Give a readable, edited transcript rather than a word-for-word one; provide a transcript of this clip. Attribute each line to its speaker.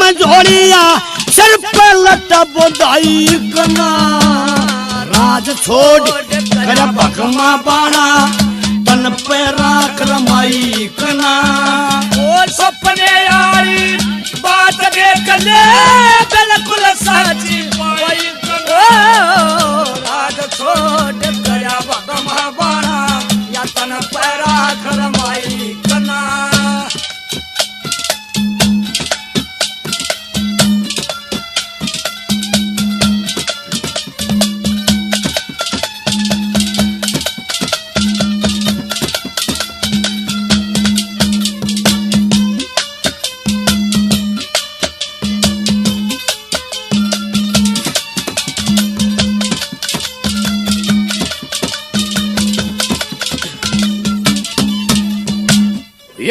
Speaker 1: में जोड़िया सिर पे लट बोदाई कना राज छोड़ कर भगमा बाणा तन पे राख रमाई कना
Speaker 2: ओ सपने यारी बात देख ले बिल्कुल सच्ची पाई कना राज छोड़ कर भगमा बाणा या तन पे राख रमाई